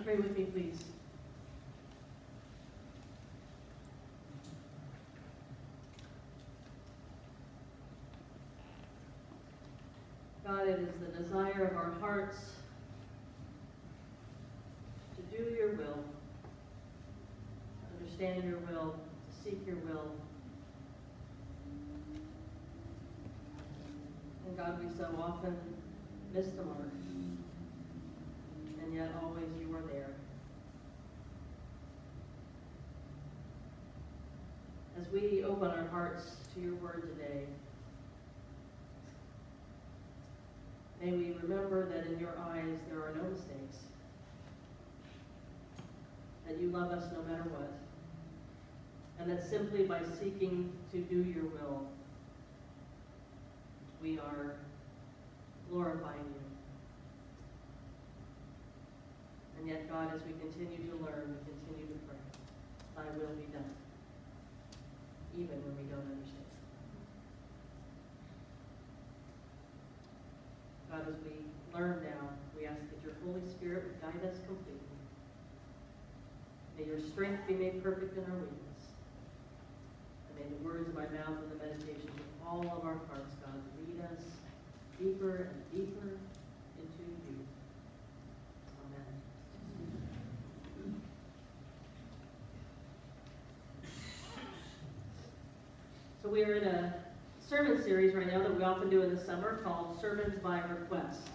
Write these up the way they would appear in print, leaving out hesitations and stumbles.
pray with me, please? God, it is the desire of our hearts to do your will, to understand your will, to seek your will. And God, we so often miss the mark, and yet always you are there. As we open our hearts to your word today, may we remember that in your eyes there are no mistakes, that you love us no matter what, and that simply by seeking to do your will, we are glorifying you. And yet, God, as we continue to learn, we continue to pray, thy will be done, even when we don't understand. God, as we learn now, we ask that your Holy Spirit would guide us completely. May your strength be made perfect in our weakness. And may the words of my mouth and the meditations of all of our hearts, God, lead us deeper and deeper into you. Amen. So we are in a sermon series right now that we often do in the summer called Sermons by Request.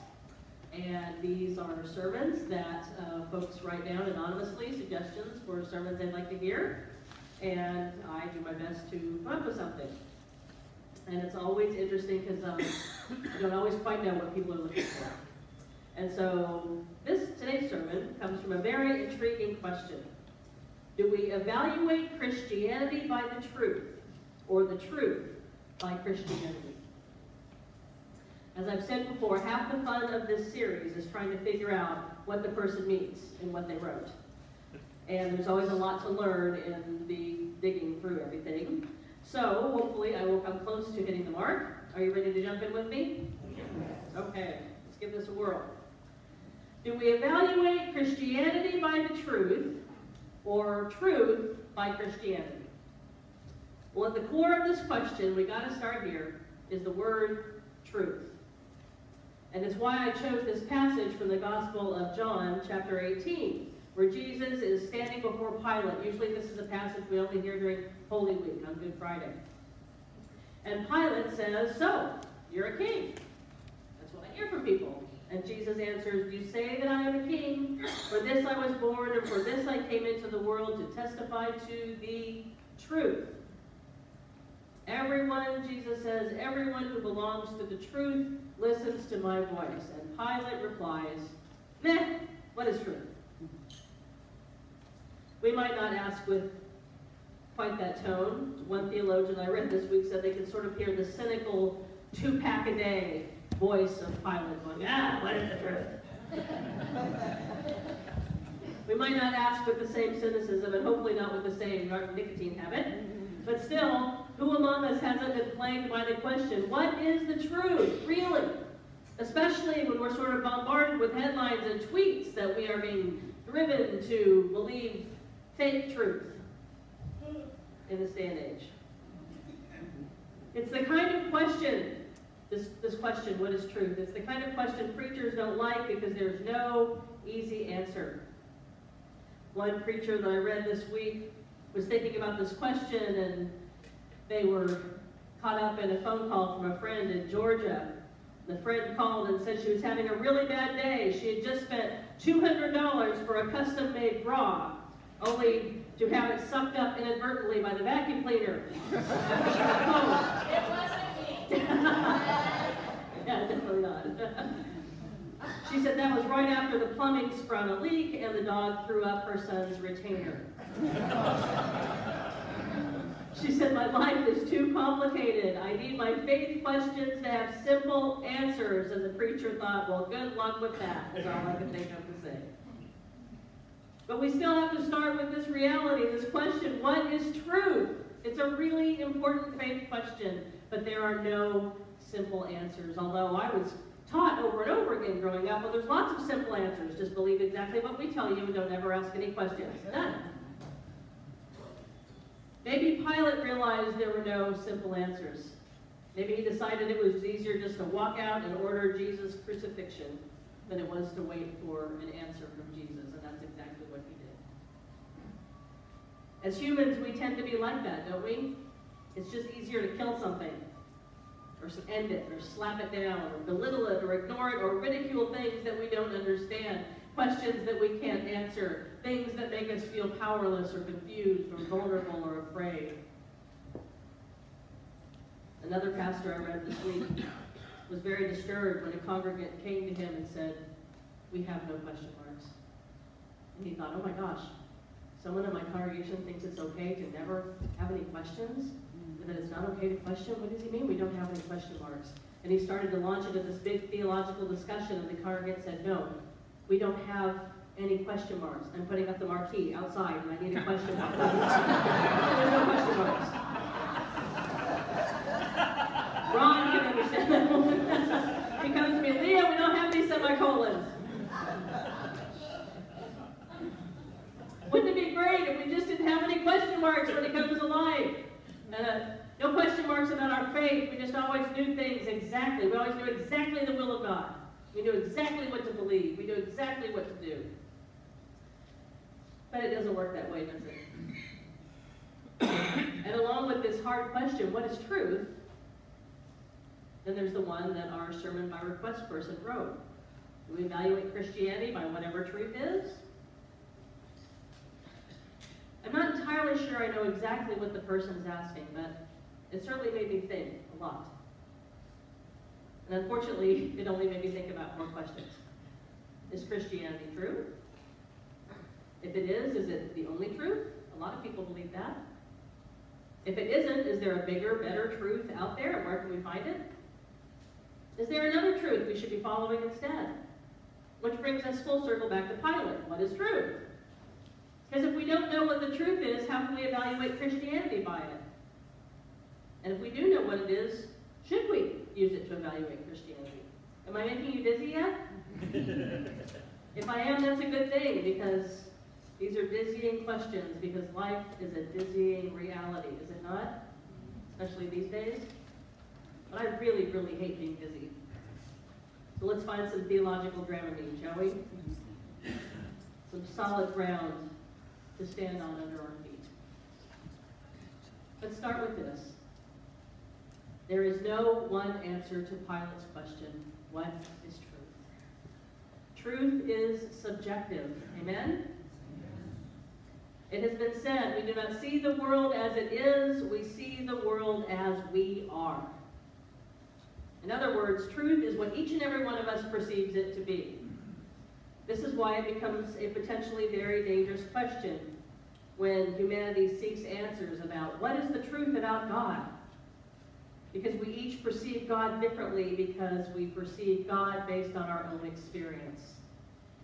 And these are sermons that folks write down anonymously, suggestions for sermons they'd like to hear. And I do my best to come up with something. And it's always interesting because I don't always quite know what people are looking for. And so today's sermon comes from a very intriguing question. Do we evaluate Christianity by the truth, or the truth by Christianity? As I've said before, half the fun of this series is trying to figure out what the person means in what they wrote. And there's always a lot to learn in the digging through everything. So hopefully I will come close to hitting the mark. Are you ready to jump in with me? Okay, let's give this a whirl. Do we evaluate Christianity by the truth, or truth by Christianity? Well, at the core of this question, we got to start here, is the word truth. And it's why I chose this passage from the Gospel of John, chapter 18, where Jesus is standing before Pilate. Usually this is a passage we only hear during Holy Week on Good Friday. And Pilate says, so, you're a king. That's what I hear from people. And Jesus answers, you say that I am a king. For this I was born, and for this I came into the world, to testify to the truth. Everyone, Jesus says, everyone who belongs to the truth listens to my voice. And Pilate replies, meh, what is truth? We might not ask with quite that tone. One theologian I read this week said they could sort of hear the cynical 2-pack-a-day voice of Pilate going, what is the truth? We might not ask with the same cynicism, and hopefully not with the same nicotine habit. But still, who among us hasn't been plagued by the question, what is the truth, really? Especially when we're sort of bombarded with headlines and tweets that we are being driven to believe fake truth in this day and age. It's the kind of question, this question, what is truth? It's the kind of question preachers don't like because there's no easy answer. One preacher that I read this week was thinking about this question, and they were caught up in a phone call from a friend in Georgia. The friend called and said she was having a really bad day. She had just spent $200 for a custom-made bra, only to have it sucked up inadvertently by the vacuum cleaner. It wasn't me. Yeah, definitely not. She said that was right after the plumbing sprung a leak and the dog threw up her son's retainer. She said, my life is too complicated. I need my faith questions to have simple answers. And the preacher thought, well, good luck with that, is all I can think of to say. But we still have to start with this reality, this question, what is truth? It's a really important faith question, but there are no simple answers. Although I was taught over and over again growing up, well, there's lots of simple answers. Just believe exactly what we tell you and don't ever ask any questions. None. Maybe Pilate realized there were no simple answers. Maybe he decided it was easier just to walk out and order Jesus' crucifixion than it was to wait for an answer from Jesus, and that's exactly what he did. As humans, we tend to be like that, don't we? It's just easier to kill something, or end it, or slap it down, or belittle it, or ignore it, or ridicule things that we don't understand, questions that we can't answer, things that make us feel powerless, or confused, or vulnerable, or afraid. Another pastor I read this week was very disturbed when a congregant came to him and said, "We have no question marks." And he thought, oh my gosh, someone in my congregation thinks it's okay to never have any questions? And that it's not okay to question? What does he mean we don't have any question marks? And he started to launch into this big theological discussion, and the congregant said, no, we don't have any question marks. I'm putting up the marquee outside, and I need a question mark. There's no question marks. Ron can understand that one. He comes to me, Lea, we don't have any semicolons. Wouldn't it be great if we just didn't have any question marks when it comes to life? No question marks about our faith. We just always knew things exactly. We always knew exactly the will of God. We knew exactly what to believe. We knew exactly what to do. But it doesn't work that way, does it? And along with this hard question, what is truth? Then there's the one that our sermon by request person wrote. Do we evaluate Christianity by whatever truth is? I'm not entirely sure I know exactly what the person's asking, but it certainly made me think a lot. And unfortunately, it only made me think about more questions. Is Christianity true? If it is it the only truth? A lot of people believe that. If it isn't, is there a bigger, better truth out there, and where can we find it? Is there another truth we should be following instead? Which brings us full circle back to Pilate. What is truth? Because if we don't know what the truth is, how can we evaluate Christianity by it? And if we do know what it is, should we use it to evaluate Christianity? Am I making you dizzy yet? If I am, that's a good thing, because these are dizzying questions, because life is a dizzying reality, is it not? Especially these days. But I really, really hate being dizzy. So let's find some theological Dramamine, shall we? Some solid ground to stand on under our feet. Let's start with this. There is no one answer to Pilate's question, what is truth? Truth is subjective. Amen? It has been said, we do not see the world as it is, we see the world as we are. In other words, truth is what each and every one of us perceives it to be. This is why it becomes a potentially very dangerous question when humanity seeks answers about what is the truth about God. Because we each perceive God differently because we perceive God based on our own experience.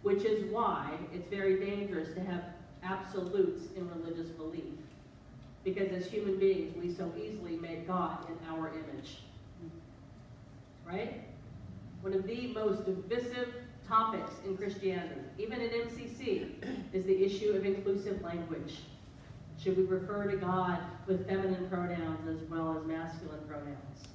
Which is why it's very dangerous to have absolutes in religious belief. Because as human beings, we so easily make God in our image. Right? One of the most divisive topics in Christianity, even in MCC, is the issue of inclusive language. Should we refer to God with feminine pronouns as well as masculine pronouns?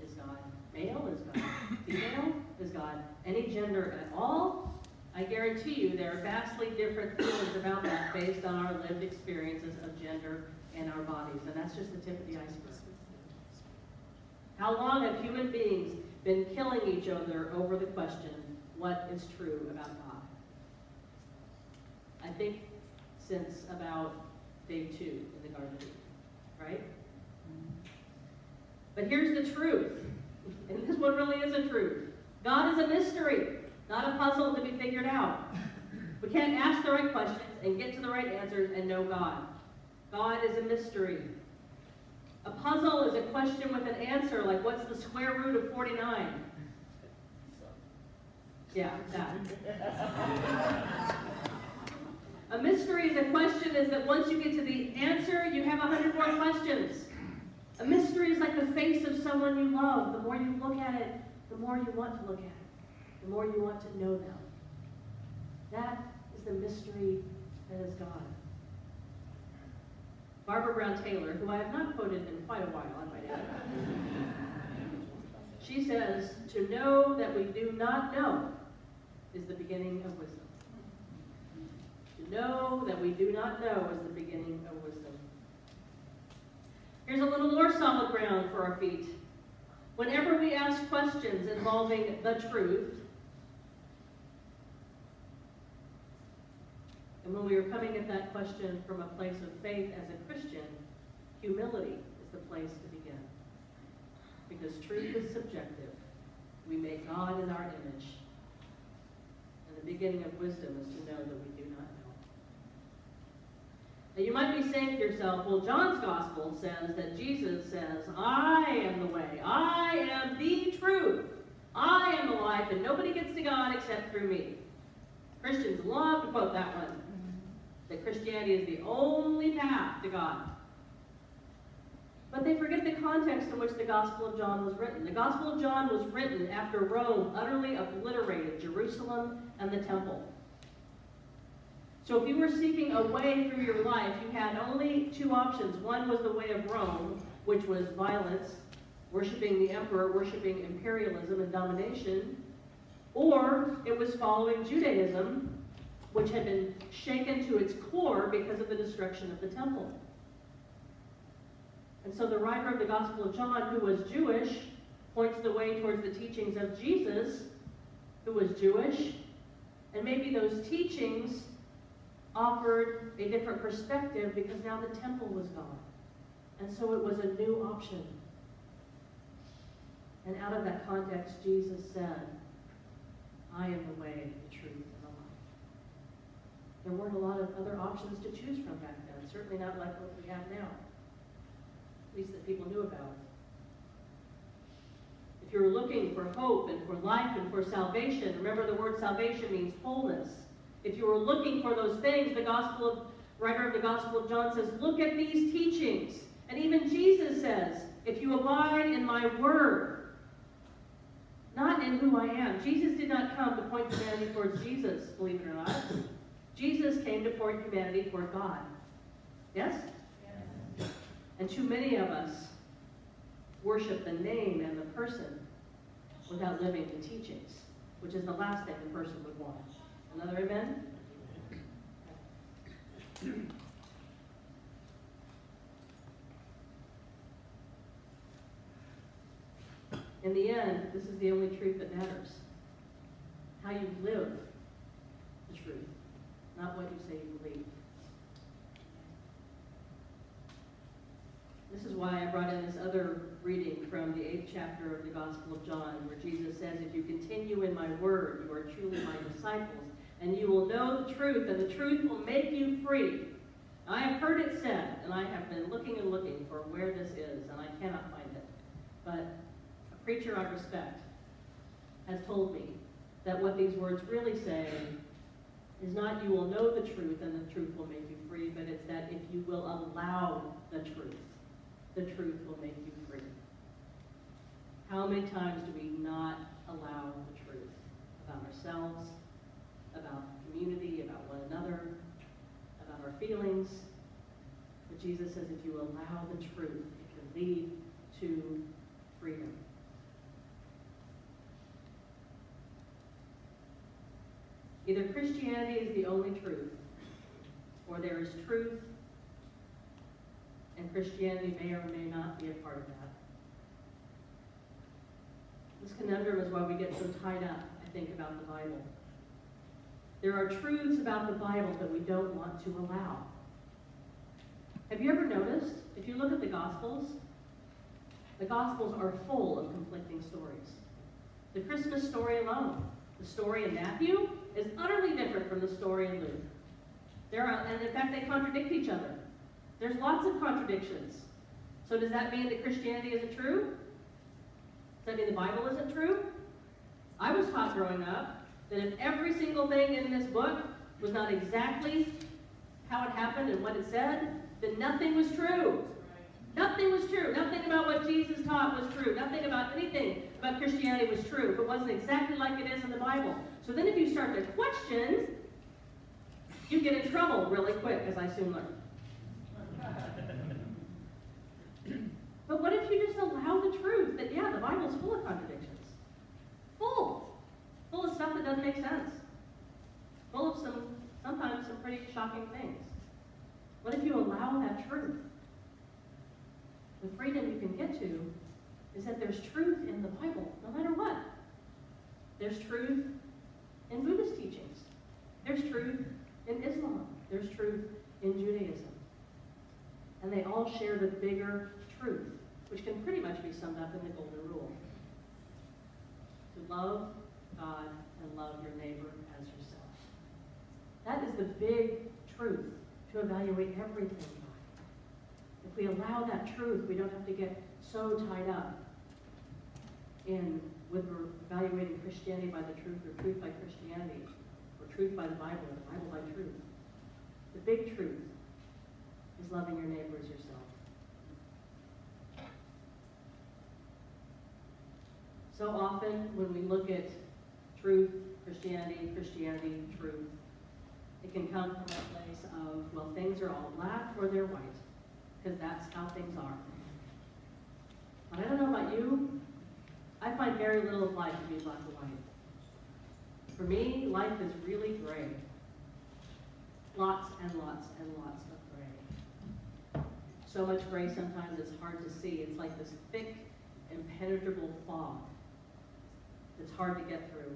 Is God male? Is God female? Is God any gender at all? I guarantee you there are vastly different feelings about that based on our lived experiences of gender and our bodies. And that's just the tip of the iceberg. How long have human beings been killing each other over the question, what is true about God? I think since about day 2 in the Garden of Eden, right? But here's the truth, and this one really is a truth. God is a mystery, not a puzzle to be figured out. We can't ask the right questions and get to the right answers and know God. God is a mystery. A puzzle is a question with an answer, like what's the square root of 49? Yeah, that. A mystery is a question is that once you get to the answer, you have 100 more questions. A mystery is like the face of someone you love. The more you look at it, the more you want to look at it, the more you want to know them. That is the mystery that is God. Barbara Brown Taylor, who I have not quoted in quite a while, I might add, she says, to know that we do not know is the beginning of wisdom. To know that we do not know is the beginning of wisdom. Here's a little more solid ground for our feet. Whenever we ask questions involving the truth, and when we are coming at that question from a place of faith as a Christian, humility is the place to begin. Because truth is subjective. We make God in our image. And the beginning of wisdom is to know that we do not know. Now you might be saying to yourself, well, John's gospel says that Jesus says, I am the way, I am the truth, I am the life, and nobody gets to God except through me. Christians love to quote that one. That Christianity is the only path to God. But they forget the context in which the Gospel of John was written. The Gospel of John was written after Rome utterly obliterated Jerusalem and the temple. So if you were seeking a way through your life, you had only two options. One was the way of Rome, which was violence, worshiping the emperor, worshiping imperialism and domination, or it was following Judaism, which had been shaken to its core because of the destruction of the temple. And so the writer of the Gospel of John, who was Jewish, points the way towards the teachings of Jesus, who was Jewish, and maybe those teachings offered a different perspective because now the temple was gone. And so it was a new option. And out of that context, Jesus said, I am the way, the truth, and the life. There weren't a lot of other options to choose from back then, certainly not like what we have now, at least that people knew about. If you were looking for hope and for life and for salvation, remember the word salvation means wholeness. If you were looking for those things, the writer of the Gospel of John says, look at these teachings. And even Jesus says, if you abide in my word, not in who I am. Jesus did not come to point humanity towards Jesus, believe it or not. Jesus came to point humanity toward God. Yes? Yes. And too many of us worship the name and the person without living the teachings, which is the last thing the person would want. Another amen? In the end, this is the only truth that matters. How you live the truth, not what you say you believe. This is why I brought in this other reading from the 8th chapter of the Gospel of John, where Jesus says, if you continue in my word, you are truly my disciples, and you will know the truth, and the truth will make you free. I have heard it said, and I have been looking and looking for where this is, and I cannot find it. But a preacher I respect has told me that what these words really say is not you will know the truth and the truth will make you free, but it's that if you will allow the truth will make you free. How many times do we not allow the truth about ourselves, about the community, about one another, about our feelings? But Jesus says if you allow the truth, it can lead to freedom. Either Christianity is the only truth, or there is truth, and Christianity may or may not be a part of that. This conundrum is why we get so tied up, I think, about the Bible. There are truths about the Bible that we don't want to allow. Have you ever noticed, if you look at the Gospels are full of conflicting stories. The Christmas story alone, the story in Matthew, is utterly different from the story in Luke. And in fact, they contradict each other. There's lots of contradictions. So does that mean that Christianity isn't true? Does that mean the Bible isn't true? I was taught growing up that if every single thing in this book was not exactly how it happened and what it said, then nothing was true. Nothing was was true. Nothing about what Jesus taught was true. Nothing about anything about Christianity was true. If it wasn't exactly like it is in the Bible. So then if you start to question, you get in trouble really quick, as I soon learned. But what if you just allow the truth that, yeah, the Bible's full of contradictions? Full of stuff that doesn't make sense. Full of sometimes some pretty shocking things. What if you allow that truth? The freedom you can get to is that there's truth in the Bible, no matter what. There's truth in Buddhist teachings. There's truth in Islam. There's truth in Judaism. And they all share the bigger truth, which can pretty much be summed up in the Golden Rule. To love God and love your neighbor as yourself. That is the big truth to evaluate everything by. If we allow that truth, we don't have to get so tied up with evaluating Christianity by the truth, or truth by Christianity, or truth by the Bible, or the Bible by truth. The big truth is loving your neighbor as yourself. So often, when we look at truth, Christianity, truth, it can come from a place of, well, things are all black or they're white, because that's how things are. But I don't know about you, I find very little of life to be black and white. For me, life is really gray. Lots and lots and lots of gray. So much gray sometimes it's hard to see. It's like this thick, impenetrable fog that's hard to get through.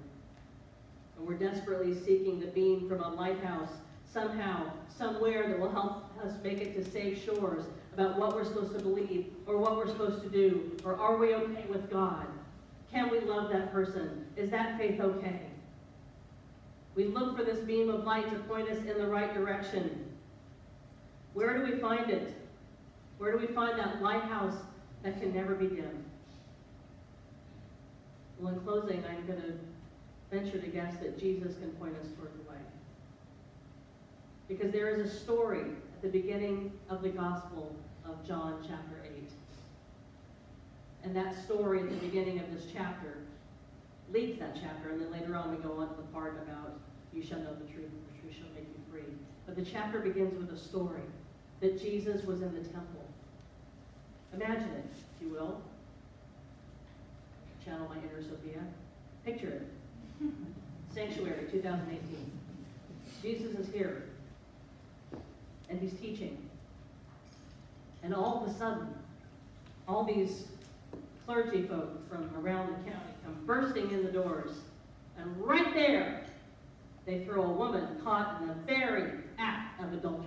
And we're desperately seeking the beam from a lighthouse somehow, somewhere that will help us make it to safe shores about what we're supposed to believe or what we're supposed to do, or are we okay with God? Can we love that person? Is that faith okay? We look for this beam of light to point us in the right direction. Where do we find it? Where do we find that lighthouse that can never be dimmed? Well, in closing, I'm going to venture to guess that Jesus can point us toward the way. Because there is a story at the beginning of the Gospel of John chapter 8. And that story at the beginning of this chapter leads that chapter, and then later on we go on to the part about you shall know the truth, and the truth shall make you free. But the chapter begins with a story that Jesus was in the temple. Imagine it, if you will. Channel my inner Sophia. Picture it. Sanctuary 2018. Jesus is here, and he's teaching. And all of a sudden, all these clergy folk from around the county come bursting in the doors, and right there, they throw a woman caught in the very act of adultery.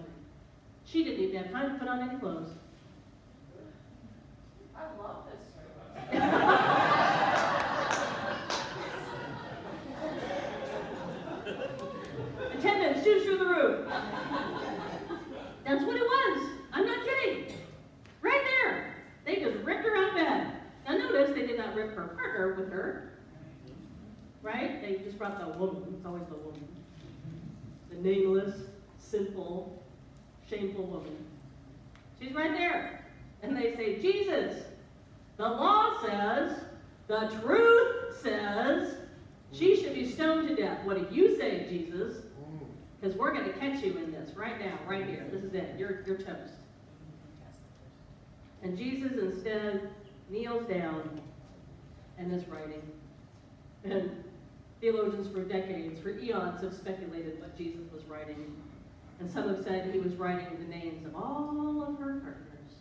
She didn't even have time to put on any clothes. I love this story. Attendance shoots through the roof. That's what it was. I'm not kidding. Right there. They just ripped her out of bed. Now notice they did not rip her partner with her. Right? They just brought the woman. It's always the woman. The nameless, sinful, shameful woman. She's right there. And they say, Jesus, the law says, the truth says, she should be stoned to death. What do you say, Jesus? Because we're going to catch you in this right now, right here. This is it. You're toast. And Jesus instead kneels down and is writing. And theologians for decades, for eons, have speculated what Jesus was writing. And some have said he was writing the names of all of her partners.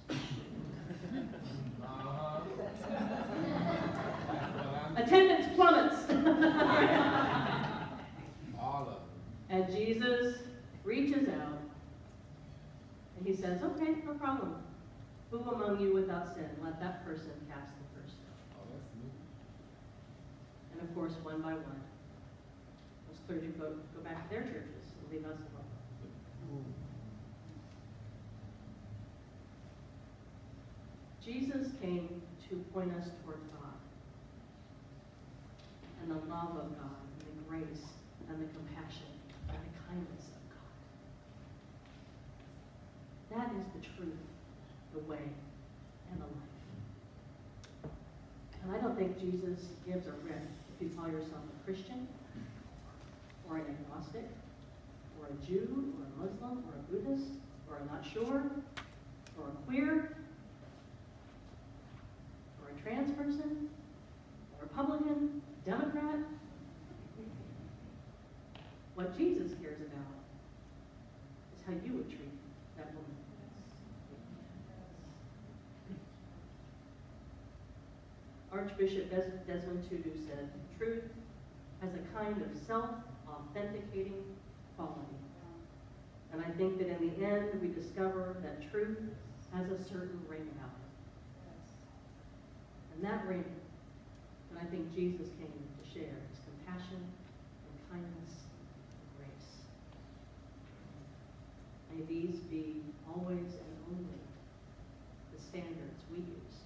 Attendance plummets. All of them. And Jesus reaches out and he says, okay, no problem. Who among you without sin? Let that person cast the first stone. Oh, that's me. And of course, one by one, those clergy folk go back to their churches and leave us alone. Jesus came to point us toward God and the love of God and the grace and the compassion and the kindness of God. That is the truth, the way, and the life. don't think Jesus gives a rip if you call yourself a Christian, or an agnostic, or a Jew, or a Muslim, or a Buddhist, or a not sure, or a queer, or a trans person, a Republican, Democrat. What Jesus cares about is how you would treat that woman. Archbishop Desmond Tutu said, truth has a kind of self-authenticating quality. And I think that in the end, we discover that truth has a certain ring about it. And that ring that I think Jesus came to share is compassion and kindness and grace. May these be always and only the standards we use